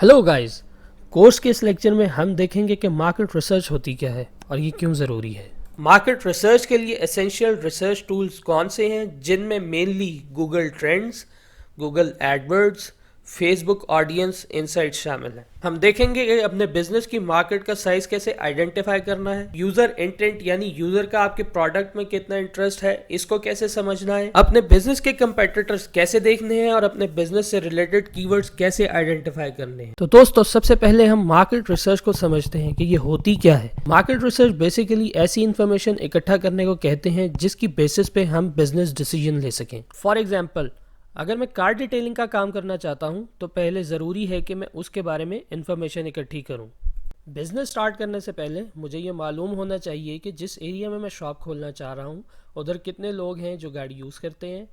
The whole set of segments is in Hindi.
हेलो गाइस, कोर्स के इस लेक्चर में हम देखेंगे कि मार्केट रिसर्च होती क्या है और ये क्यों ज़रूरी है। मार्केट रिसर्च के लिए एसेंशियल रिसर्च टूल्स कौन से हैं, जिनमें mainly Google trends, Google AdWords, Facebook audience insights शामिल हैं। हम देखेंगे कि अपने बिजनेस की मार्केट का साइज कैसे आइडेंटिफाई करना है, यूजर इंटेंट यानी यूजर का आपके प्रोडक्ट में कितना इंटरेस्ट है इसको कैसे समझना है, अपने बिजनेस के कंपेटिटर्स कैसे देखने हैं और अपने बिजनेस से रिलेटेड कीवर्ड्स कैसे आइडेंटिफाई करने हैं। तो दोस्तों, सबसे पहले हम मार्केट रिसर्च को समझते हैं कि ये होती क्या है। मार्केट रिसर्च बेसिकली ऐसी इंफॉर्मेशन इकट्ठा करने को कहते हैं जिसकी बेसिस पे हम बिजनेस डिसीजन ले सकें। फॉर एग्जाम्पल, अगर मैं कार डिटेलिंग का काम करना चाहता हूं तो पहले ज़रूरी है कि मैं उसके बारे में इंफॉर्मेशन इकट्ठी करूं। बिजनेस स्टार्ट करने से पहले मुझे ये मालूम होना चाहिए कि जिस एरिया में मैं शॉप खोलना चाह रहा हूं उधर कितने लोग हैं जो गाड़ी यूज़ करते हैं,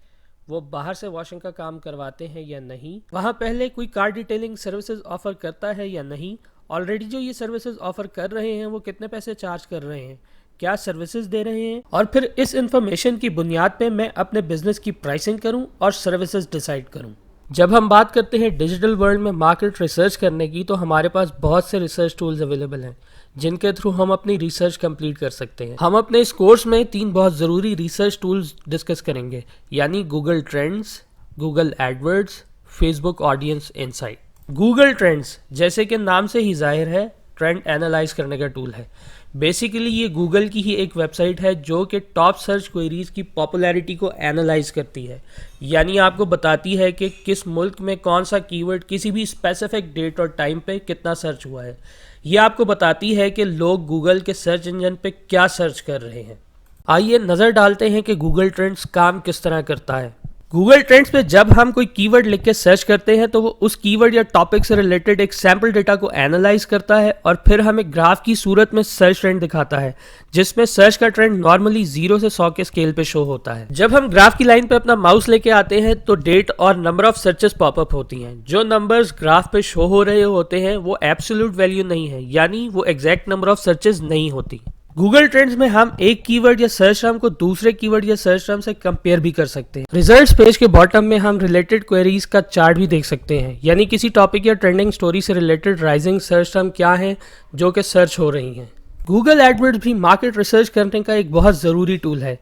वो बाहर से वॉशिंग का काम करवाते हैं या नहीं, वहाँ पहले कोई कार डिटेलिंग सर्विसेज ऑफर करता है या नहीं, ऑलरेडी जो ये सर्विसेज ऑफर कर रहे हैं वो कितने पैसे चार्ज कर रहे हैं, क्या सर्विसेज दे रहे हैं, और फिर इस इंफॉर्मेशन की बुनियाद पे मैं अपने बिजनेस की प्राइसिंग करूं और सर्विसेज डिसाइड करूं। जब हम बात करते हैं डिजिटल वर्ल्ड में मार्केट रिसर्च करने की, तो हमारे पास बहुत से रिसर्च टूल्स अवेलेबल हैं जिनके थ्रू हम अपनी रिसर्च कंप्लीट कर सकते हैं। हम अपने इस कोर्स में 3 बहुत ज़रूरी रिसर्च टूल्स डिस्कस करेंगे, यानी Google trends, Google AdWords, Facebook audience insight. Google trends जैसे कि नाम से ही जाहिर है ट्रेंड एनालाइज करने का टूल है। बेसिकली ये गूगल की ही एक वेबसाइट है जो कि टॉप सर्च क्वेरीज की पॉपुलैरिटी को एनालाइज करती है, यानी आपको बताती है कि किस मुल्क में कौन सा कीवर्ड किसी भी स्पेसिफिक डेट और टाइम पे कितना सर्च हुआ है। ये आपको बताती है कि लोग गूगल के सर्च इंजन पे क्या सर्च कर रहे हैं। आइए नज़र डालते हैं कि गूगल ट्रेंड्स काम किस तरह करता है। गूगल ट्रेंड्स पे जब हम कोई कीवर्ड लिख के सर्च करते हैं तो वो उस कीवर्ड या टॉपिक से रिलेटेड एक सैम्पल डेटा को एनालाइज करता है और फिर हमें ग्राफ की सूरत में सर्च ट्रेंड दिखाता है, जिसमें सर्च का ट्रेंड नॉर्मली 0 से 100 के स्केल पे शो होता है। जब हम ग्राफ की लाइन पे अपना माउस लेके आते हैं तो डेट और नंबर ऑफ सर्चेस पॉपअप होती हैं। जो नंबर्स ग्राफ पे शो हो रहे होते हैं वो एब्सोल्यूट वैल्यू नहीं है, यानी वो एग्जैक्ट नंबर ऑफ सर्चेस नहीं होती। गूगल ट्रेंड्स में हम एक कीवर्ड या सर्च टर्म को दूसरे कीवर्ड या सर्च टर्म से कंपेयर भी कर सकते हैं। रिजल्ट्स पेज के बॉटम में हम रिलेटेड क्वेरीज का चार्ट भी देख सकते हैं, यानी किसी टॉपिक या ट्रेंडिंग स्टोरी से रिलेटेड राइजिंग सर्च टर्म क्या हैं जो कि सर्च हो रही हैं। गूगल एडवर्ड्स भी मार्केट रिसर्च करने का एक बहुत ज़रूरी टूल है।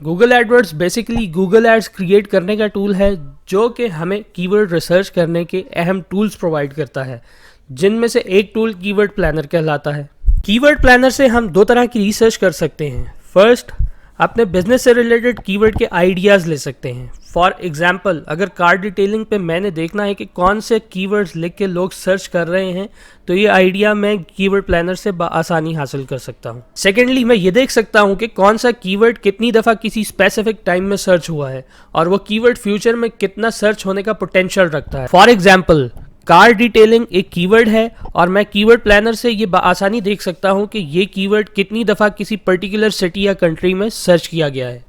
Google AdWords basically Google ads create करने का टूल है जो कि हमें कीवर्ड रिसर्च करने के अहम टूल्स प्रोवाइड करता है, जिनमें से एक टूल कीवर्ड प्लानर कहलाता है। कीवर्ड प्लानर से हम 2 तरह की रिसर्च कर सकते हैं। फर्स्ट, अपने बिजनेस से रिलेटेड कीवर्ड के आइडियाज़ ले सकते हैं। फॉर एग्जांपल, अगर कार डिटेलिंग पे मैंने देखना है कि कौन से कीवर्ड्स लिख के लोग सर्च कर रहे हैं, तो ये आइडिया मैं कीवर्ड प्लानर से आसानी हासिल कर सकता हूँ। सेकेंडली, मैं ये देख सकता हूँ कि कौन सा कीवर्ड कितनी दफ़ा किसी स्पेसिफिक टाइम में सर्च हुआ है और वो कीवर्ड फ्यूचर में कितना सर्च होने का पोटेंशियल रखता है। फॉर एग्जाम्पल, कार डिटेलिंग एक कीवर्ड है और मैं कीवर्ड प्लानर से ये आसानी देख सकता हूँ कि ये कीवर्ड कितनी दफ़ा किसी पर्टिकुलर सिटी या कंट्री में सर्च किया गया है।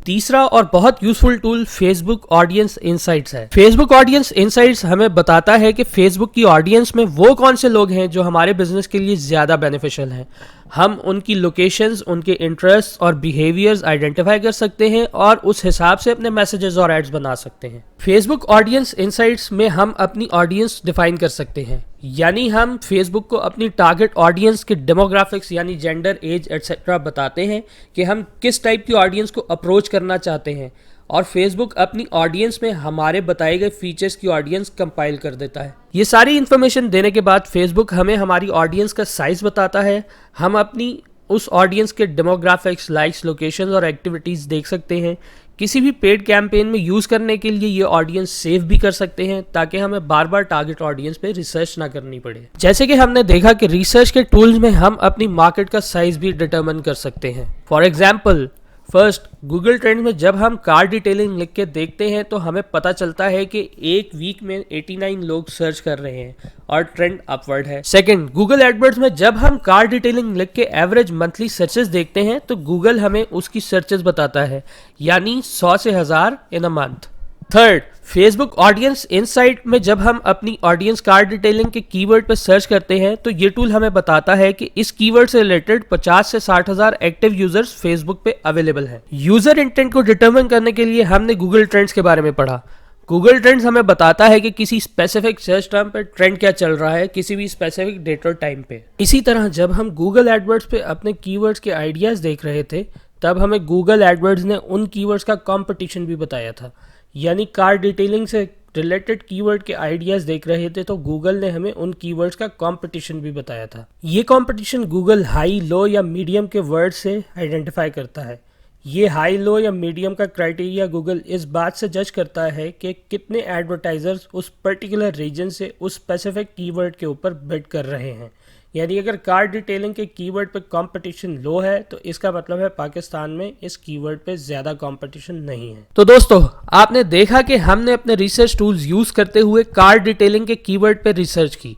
तीसरा और बहुत useful tool Facebook audience insights है। फेसबुक ऑडियंस इनसाइट्स हमें बताता है कि फेसबुक की ऑडियंस में वो कौन से लोग हैं जो हमारे बिजनेस के लिए ज़्यादा बेनिफिशियल हैं। हम उनकी लोकेशंस, उनके इंटरेस्ट और बिहेवियर्स आइडेंटिफाई कर सकते हैं और उस हिसाब से अपने मैसेजेस और एड्स बना सकते हैं। फेसबुक ऑडियंस इनसाइट्स में हम अपनी ऑडियंस डिफाइन कर सकते हैं, यानी हम फेसबुक को अपनी टारगेट ऑडियंस के डेमोग्राफिक्स यानी जेंडर, एज एटसेट्रा बताते हैं कि हम किस टाइप की ऑडियंस को अप्रोच करना चाहते हैं, और फेसबुक अपनी ऑडियंस में हमारे बताए गए फीचर्स की ऑडियंस कंपाइल कर देता है। ये सारी इन्फॉर्मेशन देने के बाद फेसबुक हमें हमारी ऑडियंस का साइज बताता है। हम अपनी उस ऑडियंस के डेमोग्राफिक्स, लाइक्स, लोकेशंस और एक्टिविटीज़ देख सकते हैं। किसी भी पेड कैंपेन में यूज़ करने के लिए ये ऑडियंस सेव भी कर सकते हैं ताकि हमें बार बार टारगेट ऑडियंस पे रिसर्च ना करनी पड़े। जैसे कि हमने देखा कि रिसर्च के टूल्स में हम अपनी मार्केट का साइज भी डिटरमिन कर सकते हैं। For example, first, Google trend में जब हम कार डिटेलिंग लिख के देखते हैं तो हमें पता चलता है कि एक वीक में 89 लोग सर्च कर रहे हैं और ट्रेंड अपवर्ड है। सेकंड, गूगल एडवर्ड्स में जब हम कार डिटेलिंग लिख के एवरेज मंथली सर्चेस देखते हैं तो गूगल हमें उसकी सर्चेस बताता है, यानी 100 से 1000 in a month. Third, Facebook audience insight में जब हम अपनी ऑडियंस कार डिटेलिंग के कीवर्ड पर सर्च करते हैं तो ये टूल हमें बताता है कि इस कीवर्ड से रिलेटेड 50 से 60 हज़ार एक्टिव यूजर्स फेसबुक पे अवेलेबल हैं। यूजर इंटेंट को डिटरमिन करने के लिए हमने गूगल ट्रेंड्स के बारे में पढ़ा। गूगल ट्रेंड्स हमें बताता है कि किसी स्पेसिफिक सर्च टर्म पे ट्रेंड क्या चल रहा है किसी भी स्पेसिफिक डेट और टाइम पे। इसी तरह जब हम गूगल एडवर्ड्स पे अपने कीवर्ड्स के आइडियाज़ देख रहे थे तब हमें गूगल एडवर्ड्स ने उन कीवर्ड्स का कंपटीशन भी बताया था। यानी कार डिटेलिंग से रिलेटेड कीवर्ड के आइडियाज़ देख रहे थे तो गूगल ने हमें उन कीवर्ड्स का कंपटीशन भी बताया था। ये कंपटीशन गूगल हाई, लो या मीडियम के वर्ड से आइडेंटिफाई करता है। ये हाई, लो या मीडियम का क्राइटेरिया गूगल इस बात से जज करता है कि कितने एडवर्टाइजर्स उस पर्टिकुलर रीजन से उस स्पेसिफिक कीवर्ड के ऊपर बिड कर रहे हैं। यानी अगर कार डिटेलिंग के कीवर्ड पे कंपटीशन लो है तो इसका मतलब है पाकिस्तान में इस कीवर्ड पे ज़्यादा कंपटीशन नहीं है। तो दोस्तों, आपने देखा कि हमने अपने रिसर्च टूल्स यूज़ करते हुए कार डिटेलिंग के कीवर्ड पे रिसर्च की।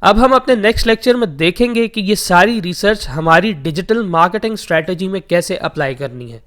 अब हम अपने नेक्स्ट लेक्चर में देखेंगे कि ये सारी रिसर्च हमारी डिजिटल मार्केटिंग स्ट्रैटेजी में कैसे अप्लाई करनी है।